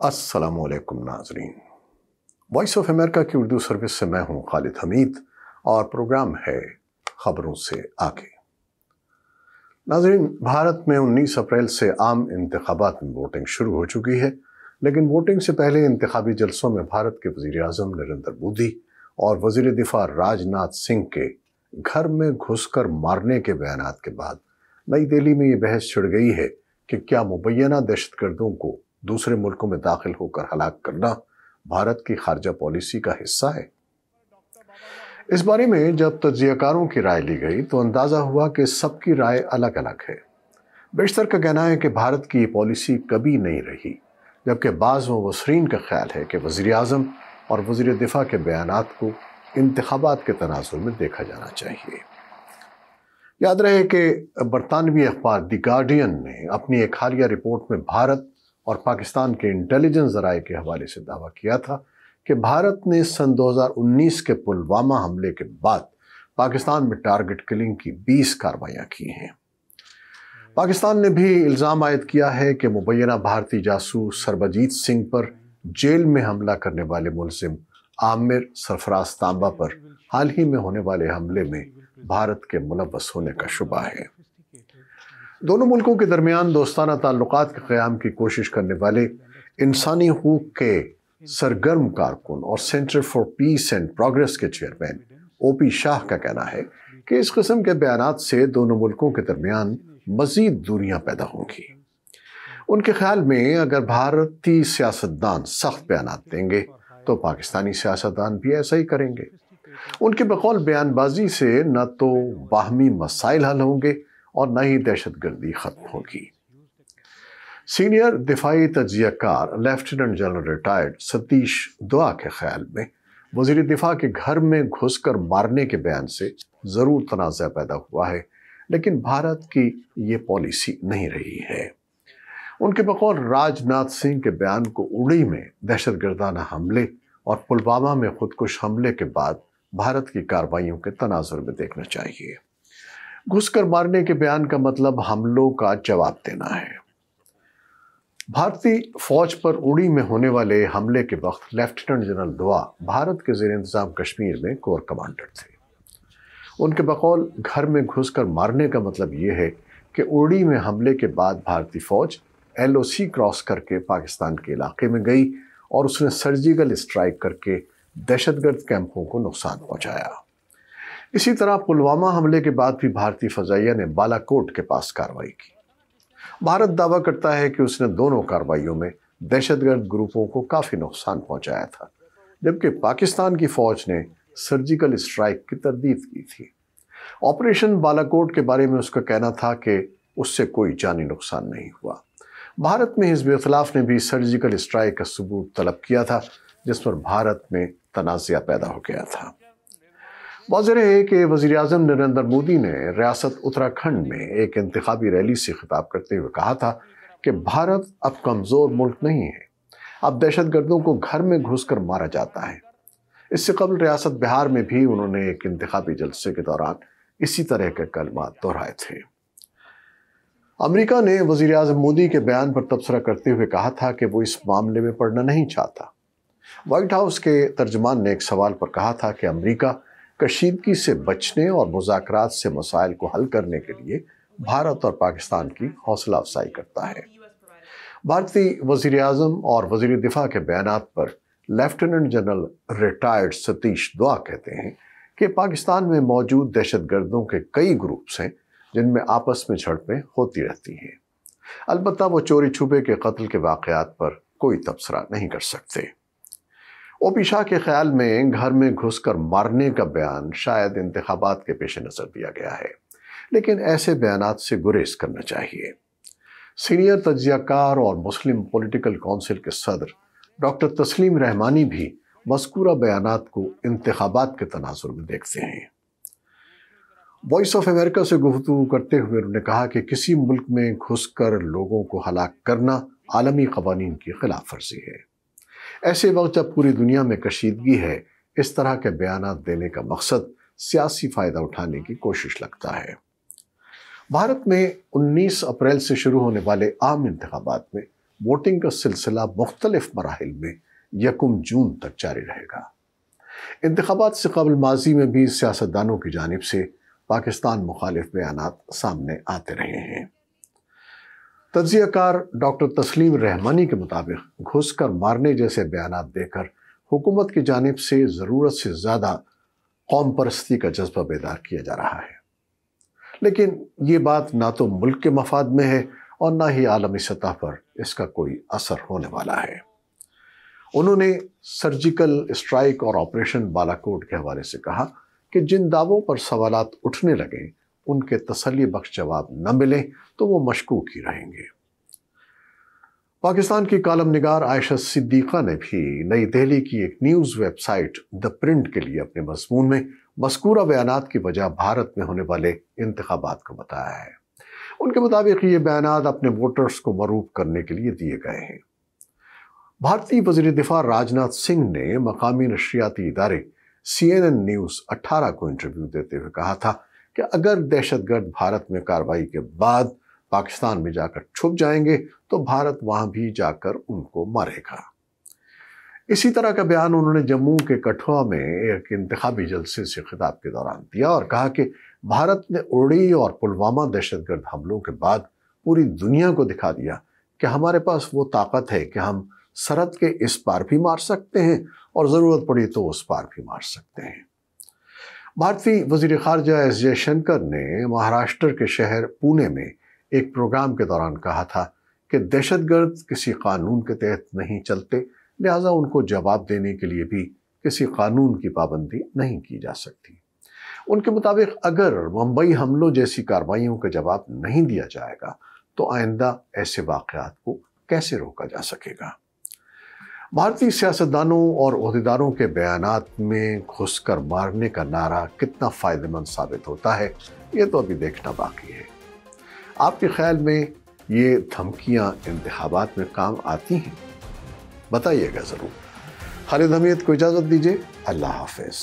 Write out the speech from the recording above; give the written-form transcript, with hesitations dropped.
अस्सलामु अलैकुम नाजरीन। वॉइस ऑफ अमेरिका की उर्दू सर्विस से मैं हूं खालिद हमीद और प्रोग्राम है खबरों से आगे। नाजरीन, भारत में 19 अप्रैल से आम इंतखाबात में वोटिंग शुरू हो चुकी है, लेकिन वोटिंग से पहले इंतखाबी जलसों में भारत के वज़ीर आज़म नरेंद्र मोदी और वज़ीर दिफा राजनाथ सिंह के घर में घुसकर मारने के बयानात के बाद नई दिल्ली में ये बहस छिड़ गई है कि क्या मुबैना दहशतगर्दों को दूसरे मुल्कों में दाखिल होकर हलाक करना भारत की खारजा पॉलिसी का हिस्सा है। इस बारे में जब तज्ज़ियाकारों की राय ली गई तो अंदाज़ा हुआ कि सबकी राय अलग अलग है। बेशतर का कहना है कि भारत की ये पॉलिसी कभी नहीं रही, जबकि बाज़ मुबस्सिरीन का ख्याल है कि वज़ीर आज़म और वज़ीर दिफा के बयानात को इंतखाबात के तनाज़ुर में देखा जाना चाहिए। याद रहे कि बरतानवी अखबार द गार्डियन ने अपनी एक हालिया रिपोर्ट में भारत और पाकिस्तान के इंटेलिजेंस ज़राए के हवाले से दावा किया था कि भारत ने सन 2019 के पुलवामा हमले के बाद पाकिस्तान में टारगेट किलिंग की 20 कार्रवाइयाँ की हैं। पाकिस्तान ने भी इल्ज़ाम आयद किया है कि मुबैना भारतीय जासूस सरबजीत सिंह पर जेल में हमला करने वाले मुलजिम आमिर सरफराज तांबा पर हाल ही में होने वाले हमले में भारत के मुलव्वस होने का शुबा है। दोनों मुल्कों के दरमियान दोस्ताना ताल्लुकात के क़याम की कोशिश करने वाले इंसानी हुकूक के सरगर्म कारकुन और centre for piece and progress के चेयरमैन OP शाह का कहना है कि इस किस्म के बयानात से दोनों मुल्कों के दरमियान मज़ीद दूरियां पैदा होंगी। उनके ख्याल में अगर भारतीय सियासतदान सख्त बयानात देंगे तो पाकिस्तानी सियासतदान भी ऐसा ही करेंगे। उनके बकौल बयानबाजी से न तो बाहमी मसाइल हल होंगे और न ही दहशतगर्दी खत्म होगी। सीनियर दिफाई तज्ज़ियाकार lieutenant general retired Satish Dua के ख्याल में वज़ीर दिफा के घर में घुसकर मारने के बयान से ज़रूर तनाज़ा पैदा हुआ है, लेकिन भारत की ये पॉलिसी नहीं रही है। उनके बकौल राजनाथ सिंह के बयान को उड़ी में दहशतगर्दाना हमले और पुलवामा में खुदकुश हमले के बाद भारत की कार्रवाइयों के तनाजुर में देखना चाहिए। घुसकर मारने के बयान का मतलब हमलों का जवाब देना है। भारतीय फौज पर उड़ी में होने वाले हमले के वक्त लेफ्टिनेंट जनरल दुआ भारत के ज़ेर इंतज़ाम कश्मीर में कोर कमांडर थे। उनके बकौल घर में घुसकर मारने का मतलब ये है कि उड़ी में हमले के बाद भारतीय फौज LOC क्रॉस करके पाकिस्तान के इलाके में गई और उसने सर्जिकल स्ट्राइक करके दहशतगर्द कैंपों को नुकसान पहुंचाया। इसी तरह पुलवामा हमले के बाद भी भारतीय फ़ज़ाइया ने बालाकोट के पास कार्रवाई की। भारत दावा करता है कि उसने दोनों कार्रवाइयों में दहशतगर्द ग्रुपों को काफ़ी नुकसान पहुंचाया था, जबकि पाकिस्तान की फ़ौज ने सर्जिकल स्ट्राइक की तरदीद की थी। ऑपरेशन बालाकोट के बारे में उसका कहना था कि उससे कोई जानी नुकसान नहीं हुआ। भारत में हिज़्ब इख्तिलाफ ने भी सर्जिकल स्ट्राइक का सबूत तलब किया था, जिस पर भारत में तनाज़ा पैदा हो गया था। वाज़ेह है कि वज़ीर आज़म नरेंद्र मोदी ने रियासत उत्तराखंड में एक इंतखाबी रैली से खिताब करते हुए कहा था कि भारत अब कमज़ोर मुल्क नहीं है, अब दहशतगर्दों को घर में घुसकर मारा जाता है। इससे कबल रियासत बिहार में भी उन्होंने एक इंतखाबी जलसे के दौरान इसी तरह के कलमात दोहराए थे। अमेरिका ने वज़ीर आज़म मोदी के बयान पर तबसरा करते हुए कहा था कि वो इस मामले में पड़ना नहीं चाहता। व्हाइट हाउस के तर्जमान ने एक सवाल पर कहा था कि अमेरिका कशीदगी से बचने और मुज़ाकरात से मसाइल को हल करने के लिए भारत और पाकिस्तान की हौसला अफजाई करता है। भारतीय वज़ीर आज़म और वज़ीर दिफा के बयानात पर लेफ्टिनेंट जनरल रिटायर्ड सतीश दुआ कहते हैं कि पाकिस्तान में मौजूद दहशतगर्दों के कई ग्रुप्स हैं जिनमें आपस में झड़पें होती रहती हैं। अलबत्ता वो चोरी छुपे के कत्ल के वाक़यात पर कोई तबसरा नहीं कर सकते। OP शाह के ख्याल में घर में घुसकर मारने का बयान शायद इंतखाबात के पेश नज़र दिया गया है, लेकिन ऐसे बयानात से गुरेज करना चाहिए। सीनियर तज्ज़ियाकार और मुस्लिम पॉलिटिकल काउंसिल के सदर डॉक्टर तस्लीम रहमानी भी मज़कूरा बयानात को इंतखाबात के तनाजुर में देखते हैं। वॉइस ऑफ अमेरिका से गुफ्तगू करते हुए उन्होंने कहा कि किसी मुल्क में घुसकर लोगों को हलाक करना आलमी क़वानीन की खिलाफ वर्जी है। ऐसे वक्त जब पूरी दुनिया में कशीदगी है, इस तरह के बयानात देने का मकसद सियासी फ़ायदा उठाने की कोशिश लगता है। भारत में 19 अप्रैल से शुरू होने वाले आम इंतखाबात में ووٹنگ کا سلسلہ مختلف مراحل میں 1 جون تک جاری رہے گا۔ انتخابات سے قبل ماضی میں بھی سیاستدانوں کی جانب سے پاکستان مخالف بیانات سامنے آتے رہے ہیں۔ تجزیہ کار ڈاکٹر تسلیم رحمانی کے مطابق گھس کر مارنے جیسے بیانات دے کر حکومت کی جانب سے ضرورت سے زیادہ قوم پرستی کا جذبہ بیدار کیا جا رہا ہے، لیکن یہ بات نہ تو ملک کے مفاد میں ہے اور نہ ہی عالمی سطح پر اس کا کوئی اثر ہونے والا ہے۔ انہوں نے سرجیکل اسٹرائک اور آپریشن بالاکوٹ کے حوالے سے کہا کہ جن دعووں پر سوالات اٹھنے لگیں ان کے تسلی بخش جواب نہ ملیں تو وہ مشکوک ہی رہیں گے۔ پاکستان کی کالم نگار عائشہ صدیقہ نے بھی نئی دہلی کی ایک news website the print کے لیے اپنے مضمون میں مذکورہ بیانات کی وجہ بھارت میں ہونے والے انتخابات کو بتایا ہے۔ ان کے مطابق یہ بیانات اپنے ووٹرز کو مرعوب کرنے کے لیے دیے گئے ہیں۔ بھارتی وزیر دفاع راجناتھ سنگھ نے مقامی نشریاتی ادارے CNN نیوز 18 کو انٹرویو دیتے ہوئے کہا تھا کہ اگر دہشت گرد بھارت میں کارروائی کے بعد پاکستان میں جا کر چھپ جائیں گے تو بھارت وہاں بھی جا کر ان کو مارے گا۔ اسی طرح کا بیان انہوں نے جموں کے کٹھوا میں ایک انتخابی جلسے سے خطاب کے دوران دیا اور کہا کہ بھارت نے اڑی اور پلوامہ دہشت گرد حملوں کے بعد پوری دنیا کو دکھا دیا کہ ہمارے پاس وہ طاقت ہے کہ ہم سرحد کے اس پار بھی مار سکتے ہیں اور ضرورت پڑی تو اس پار بھی مار سکتے ہیں۔ بھارتی وزیر خارجہ ایس جے شنکر نے مہاراشٹر کے شہر پونے میں ایک پروگرام کے دوران کہا تھا کہ دہشت گرد کسی قانون کے تحت نہیں چلتے، لہٰذا ان کو جواب دینے کے لیے بھی کسی قانون کی پابندی نہیں کی جا سکتی۔ ان کے مطابق اگر ممبئی حملوں جیسی کارروائیوں کا جواب نہیں دیا جائے گا تو آئندہ ایسے واقعات کو کیسے روکا جا سکے گا؟ بھارتی سیاستدانوں اور عہدیداروں کے بیانات میں گھس کر مارنے کا نعرہ کتنا فائدہ مند ثابت ہوتا ہے یہ تو ابھی دیکھنا باقی ہے۔ آپ کے خیال میں یہ دھمکیاں انتخابات میں کام آتی ہیں؟ بتائیے گا ضرور۔ خالد حمید کو اجازت دیجیے، اللہ حافظ۔